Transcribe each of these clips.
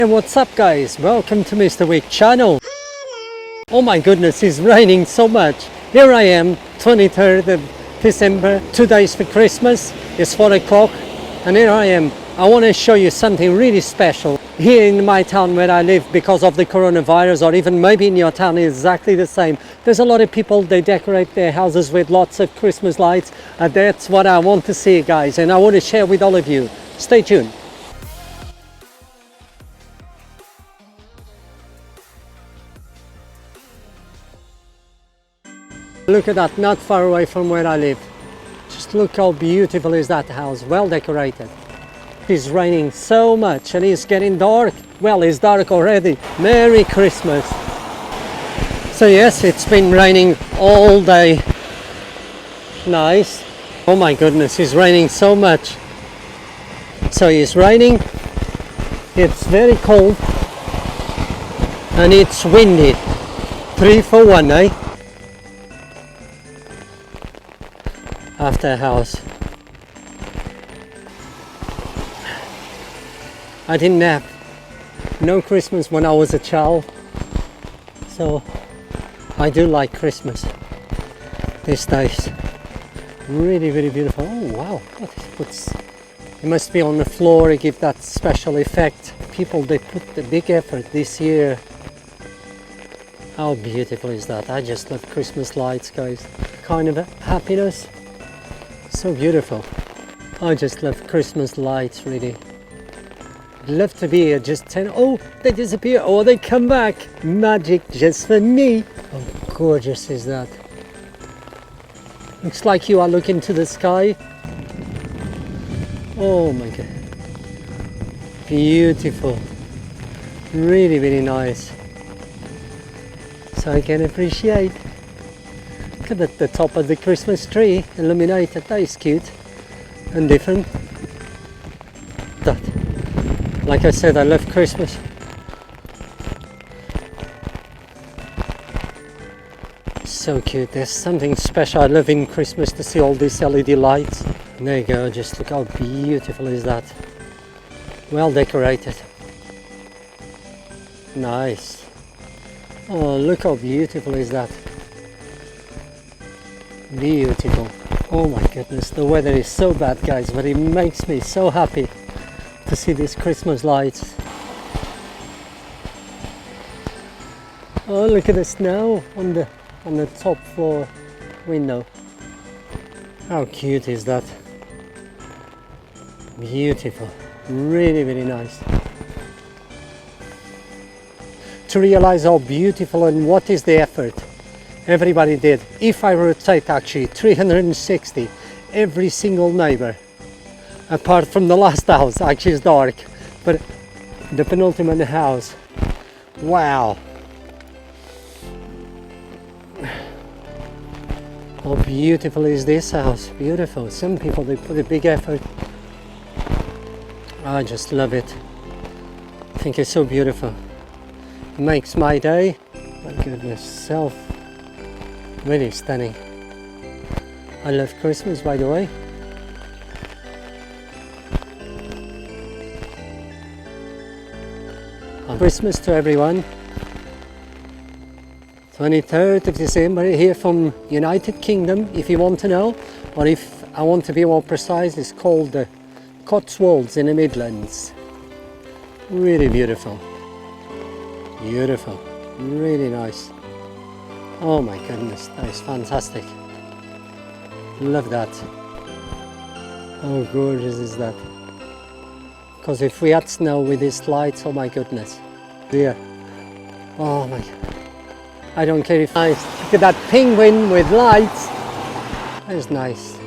Hey, what's up guys? Welcome to Mr. Week channel. Oh my goodness, it's raining so much. Here I am, 23rd of December, 2 days for Christmas. It's 4 o'clock and here I am. I want to show you something really special here in my town where I live because of the coronavirus, or even maybe in your town is exactly the same. There's a lot of people, they decorate their houses with lots of Christmas lights. That's what I want to see guys, and I want to share with all of you. Stay tuned. Look at that, not far away from where I live. Just look how beautiful is that house, well decorated. It's raining so much and it's getting dark. Well, it's dark already. Merry Christmas. So yes, it's been raining all day. Nice. Oh my goodness, it's raining so much. So it's raining, it's very cold and it's windy. 3 for 1, eh? After house. I didn't have no Christmas when I was a child, so I do like Christmas these days. Really, really beautiful. Oh wow, it must be on the floor to give that special effect. People, they put the big effort this year. How beautiful is that? I just love Christmas lights guys. Kind of a happiness. So beautiful. I just love Christmas lights really. I'd love to be here just 10. Oh, they disappear. Oh, they come back. Magic just for me. How gorgeous is that? Looks like you are looking to the sky. Oh my god. Beautiful. Really, really nice. So I can appreciate. Look at the top of the Christmas tree illuminated. That is cute and different. That, like I said, I love Christmas. So cute. There's something special I love in Christmas, to see all these LED lights. And there you go. Just look how beautiful is that. Well decorated. Nice. Oh, look how beautiful is that. Beautiful. Oh my goodness, the weather is so bad guys, but it makes me so happy to see these Christmas lights. Oh, look at the snow on the top floor window. How cute is that? Beautiful. Really, really nice. To realize how beautiful and what is the effort everybody did. If I rotate actually 360, every single neighbor, apart from the last house, actually it's dark, but the penultimate house, wow. How beautiful is this house? Beautiful. Some people, they put a big effort. I just love it. I think it's so beautiful. It makes my day. My goodness, self. Really stunning. I love Christmas, by the way. Christmas to everyone. 23rd of December here from United Kingdom, if you want to know, or if I want to be more precise, it's called the Cotswolds in the Midlands. Really beautiful. Beautiful. Really nice. Oh my goodness, that is fantastic. Love that. How gorgeous is that? Because if we had snow with these lights, oh my goodness. Yeah. Oh my god. I don't care if nice. Look at that penguin with lights. That is nice.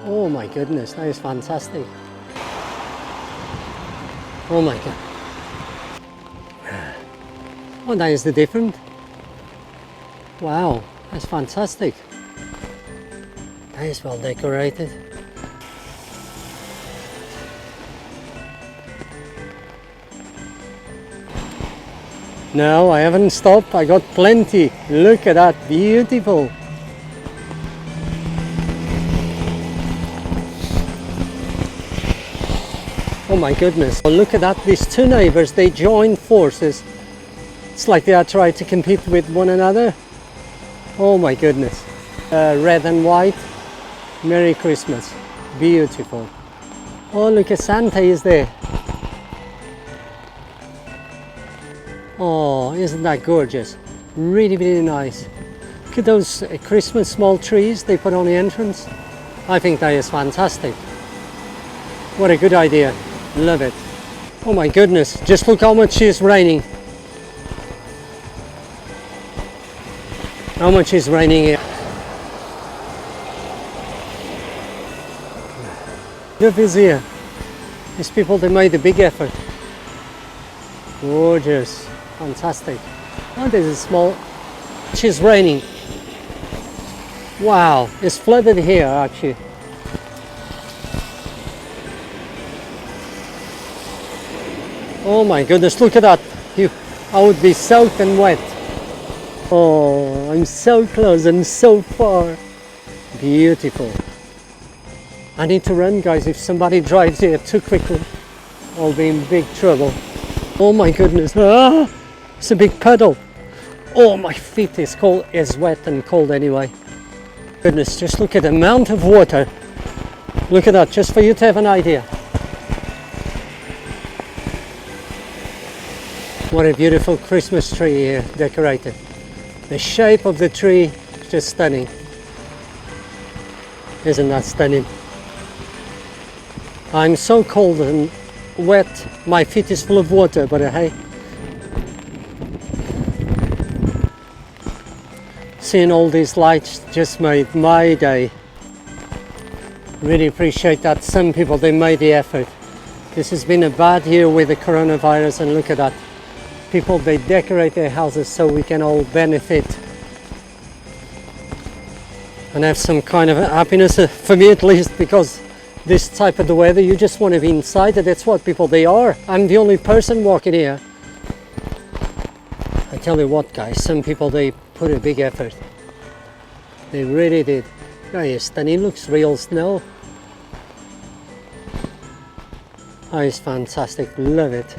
Oh my goodness, that is fantastic. Oh my god. Oh, that is the different. Wow, that's fantastic. That is well decorated. No, I haven't stopped. I got plenty. Look at that, beautiful. Oh my goodness. Oh, look at that. These two neighbors, they joined forces. It's like they are trying to compete with one another. Oh my goodness. Red and white. Merry Christmas. Beautiful. Oh, look at Santa is there. Oh, isn't that gorgeous? Really, really nice. Look at those Christmas small trees they put on the entrance. I think that is fantastic. What a good idea. Love it. Oh my goodness, just look how much is raining. How much is raining here? Look is here. These people, they made a big effort. Gorgeous. Fantastic. Oh, there's a small... It is raining. Wow, it's flooded here actually. Oh my goodness, look at that. I would be soaked and wet. Oh, I'm so close and so far. Beautiful. I need to run, guys. If somebody drives here too quickly, I'll be in big trouble. Oh my goodness. Ah, it's a big puddle. Oh, my feet is cold, is wet and cold anyway. Goodness, just look at the amount of water. Look at that, just for you to have an idea. What a beautiful Christmas tree here decorated. The shape of the tree is just stunning. Isn't that stunning? I'm so cold and wet, my feet is full of water, but hey. Seeing all these lights just made my day. Really appreciate that. Some people, they made the effort. This has been a bad year with the coronavirus, and look at that. People, they decorate their houses so we can all benefit and have some kind of happiness, for me at least, because this type of the weather, you just want to be inside. That's what people they are. I'm the only person walking here. I tell you what, guys, some people, they put a big effort. They really did. Guys, and it looks real snow. Oh, it's fantastic. Love it.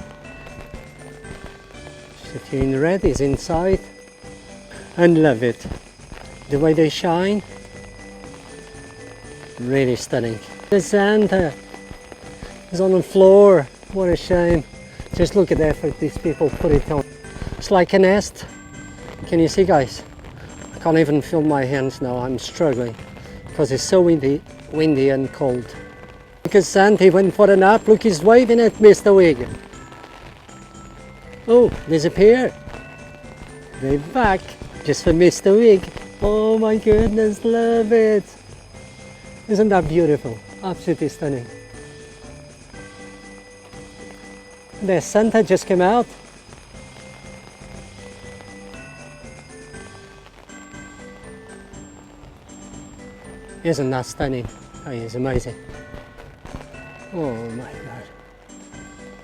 City in red is inside. And love it. The way they shine. Really stunning. The Santa is on the floor. What a shame. Just look at the effort these people put it on. It's like a nest. Can you see, guys? I can't even feel my hands now. I'm struggling because it's so windy and cold. Because Santa went for a nap. Look, he's waving at Mr. Wig. Oh, disappeared. They're back just for Mr. Wig. Oh my goodness, love it. Isn't that beautiful? Absolutely stunning. The Santa just came out. Isn't that stunning? Oh, it's amazing. Oh my god.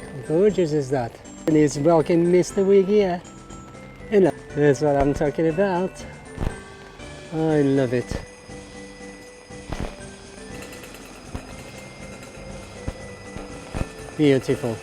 How gorgeous is that? And he's welcoming Mr. Wig here. You know, that's what I'm talking about. I love it. Beautiful.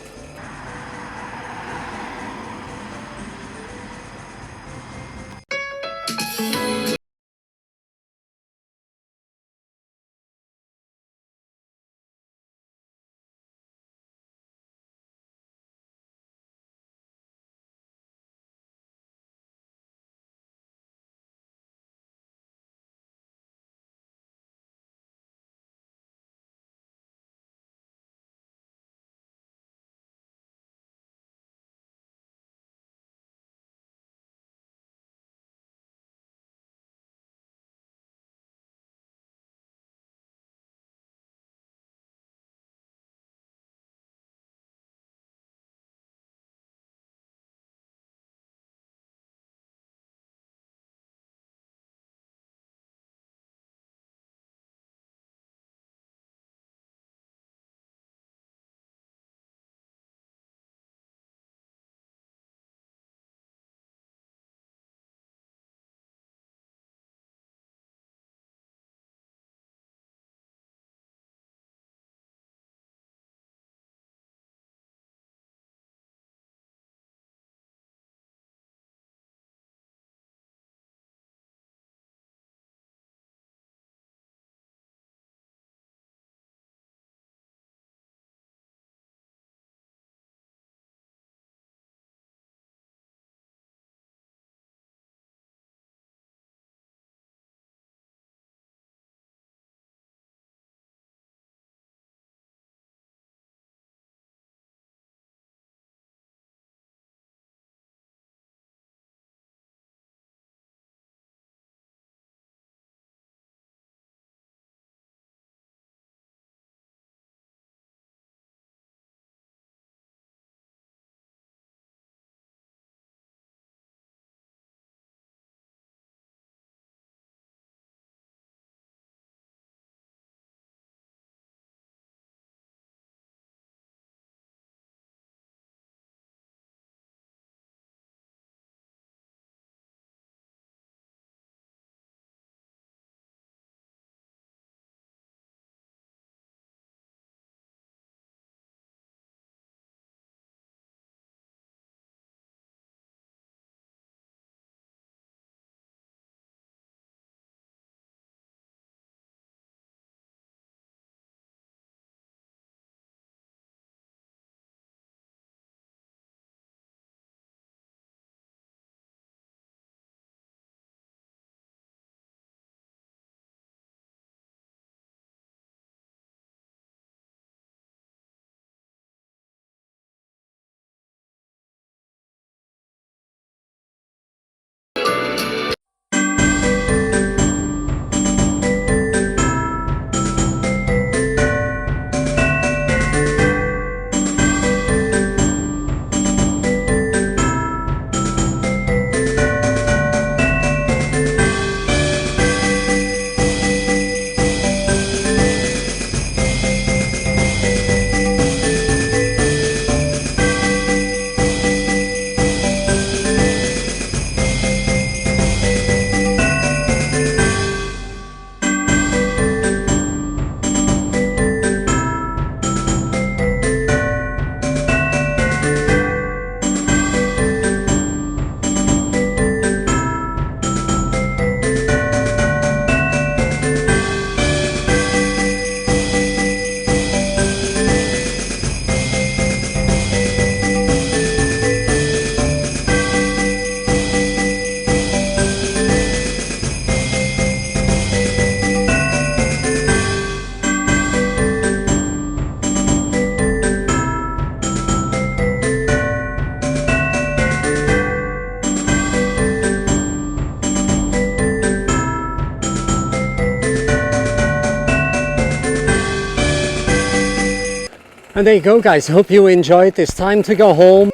And there you go, guys. Hope you enjoyed. It's time to go home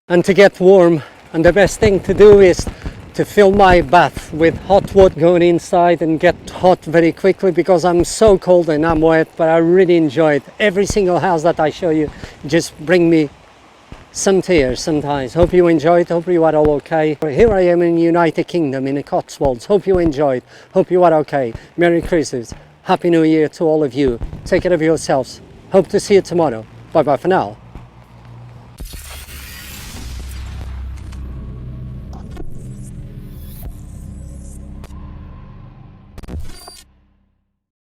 and to get warm. And the best thing to do is to fill my bath with hot water, going inside and get hot very quickly because I'm so cold and I'm wet. But I really enjoyed every single house that I show you. Just bring me some tears sometimes. Hope you enjoyed. Hope you are all okay. Here I am in United Kingdom in the Cotswolds. Hope you enjoyed. Hope you are okay. Merry Christmas. Happy New Year to all of you. Take care of yourselves. Hope to see you tomorrow. Bye bye for now.